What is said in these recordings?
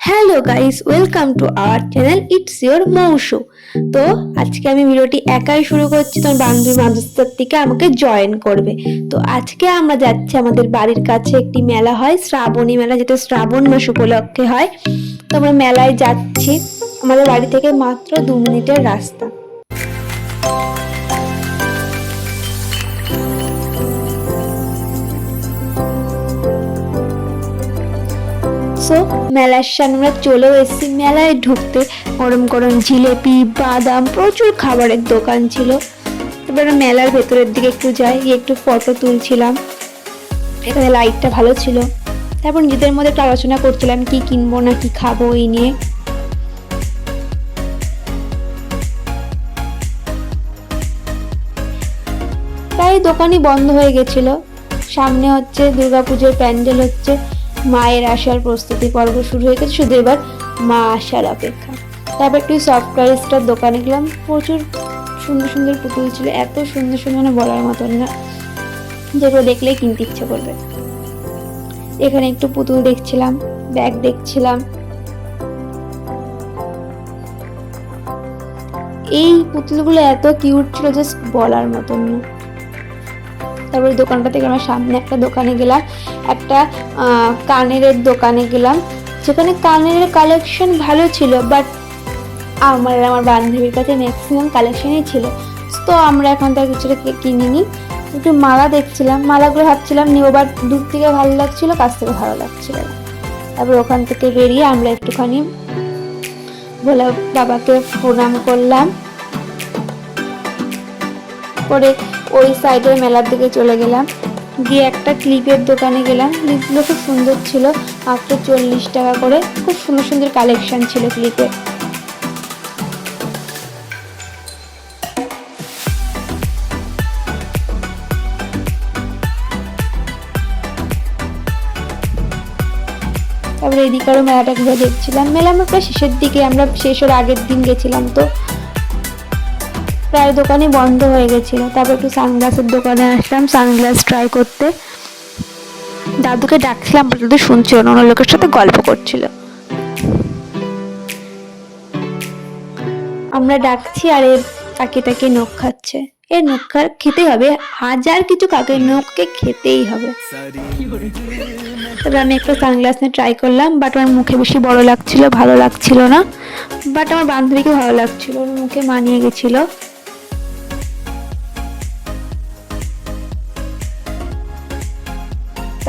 Hello guys, welcome to our channel it's your Mousu. তো আজকে আমি ভিডিওটি একাই শুরু করছি, তোমার বান্ধবী মাঝরাস্তার থেকে আমাকে জয়েন করবে। তো আজকে আমরা যাচ্ছি, আমাদের বাড়ির কাছে একটি মেলা হয়, শ্রাবণী মেলা, যেটা শ্রাবণ মাস উপলক্ষে হয়। তো আমরা মেলায় যাচ্ছি, আমাদের বাড়ি থেকে মাত্র 2 মিনিটের রাস্তা। সো মেলার সামনে আমরা চলেও এসেছি। মেলায় ঢুকতে গরম গরম জিলেপি, বাদাম, প্রচুর খাবারের দোকান ছিল। তারপরে মেলার ভেতরের দিকে একটু যাই, গিয়ে একটু ফটো তুলছিলাম। এখানে লাইটটা ভালো ছিল। তারপর নিজেদের মধ্যে একটু আলোচনা করছিলাম কি কিনবো না কি খাবো এই নিয়ে। প্রায় দোকানই বন্ধ হয়ে গেছিল। সামনে হচ্ছে দুর্গাপুজোর প্যান্ডেল হচ্ছে, মায়ের আসার প্রস্তুতি পর্ব শুরু হয়ে গেছে, শুধু এবার মা আসার অপেক্ষা। তারপর একটু সফটওয়্যার স্টোর দোকানে গেলাম, প্রচুর সুন্দর সুন্দর পুতুল ছিল, এত সুন্দর সুন্দর মানে বলার মতন না, যেগুলো দেখলেই কিনতে ইচ্ছে করবে। এখানে একটু পুতুল দেখছিলাম, ব্যাগ দেখছিলাম। এই পুতুলগুলো এত কিউট ছিল, জাস্ট বলার মতন না। তারপরে দোকানটা থেকে আমার সামনে একটা দোকানে গেলাম, একটা কানের দোকানে গেলাম, যেখানে কানের কালেকশন ভালো ছিল, বাট আমার বান্ধবীর কাছে ম্যাক্সিমাম কালেকশনই ছিল। তো আমরা এখন তার কিছুটা কিনিনি, একটু মালা দেখছিলাম, মালাগুলো ভাবছিলাম নিও, বাট দূর থেকে ভালো লাগছিল, কাছ থেকে ভালো লাগছিল না। তারপর ওখান থেকে বেরিয়ে আমরা একটুখানি ভোলা বাবাকে প্রণাম করলাম, করে ওই সাইডের মেলার দিকে চলে গেলাম। গিয়ে একটা ক্লিপের দোকানে গেলাম, ক্লিপগুলো খুব সুন্দর ছিল, মাত্র 40 টাকা করে, খুব সুন্দর সুন্দর কালেকশন ছিল ক্লিপের। তারপরে এদিকে আরো মেলাটা ঘুরে দেখছিলাম। মেলা আমরা প্রায় শেষের দিকে, আমরা শেষের আগের দিন গেছিলাম, তো প্রায় দোকানই বন্ধ হয়ে গেছিল। তারপর একটু সানগ্লাসের দোকানে আসলাম সানগ্লাস ট্রাই করতে। দাদুকে ডাকছিলাম, দাদু শুনছিল না, অন্য লোকের সাথে গল্প করছিল। আমরা ডাকছি আর এর তাকে তাকে নখ খাচ্ছে। এর নখ খেতে হবে, হাজার কিছু কাকে, নখকে খেতেই হবে। তবে আমি একটা সানগ্লাস নিয়ে ট্রাই করলাম, বাট আমার মুখে বেশি বড় লাগছিল, ভালো লাগছিল না। বাট আমার বান্ধবীকে ভালো লাগছিল, ওর মুখে মানিয়ে গেছিল।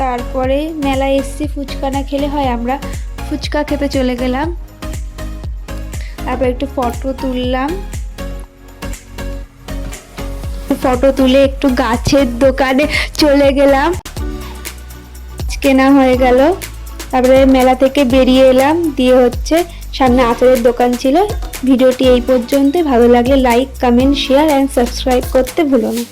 তারপরে মেলায় এসছি, ফুচকা না খেলে হয়, আমরা ফুচকা খেতে চলে গেলাম। তারপর একটু ফটো তুললাম, ফটো তুলে একটু গাছের দোকানে চলে গেলাম, কেনা হয়ে গেল। তারপরে মেলা থেকে বেরিয়ে এলাম, দিয়ে হচ্ছে সামনে আচারের দোকান ছিল। ভিডিওটি এই পর্যন্ত, ভালো লাগলে like, comment, share and subscribe করতে ভুলো না।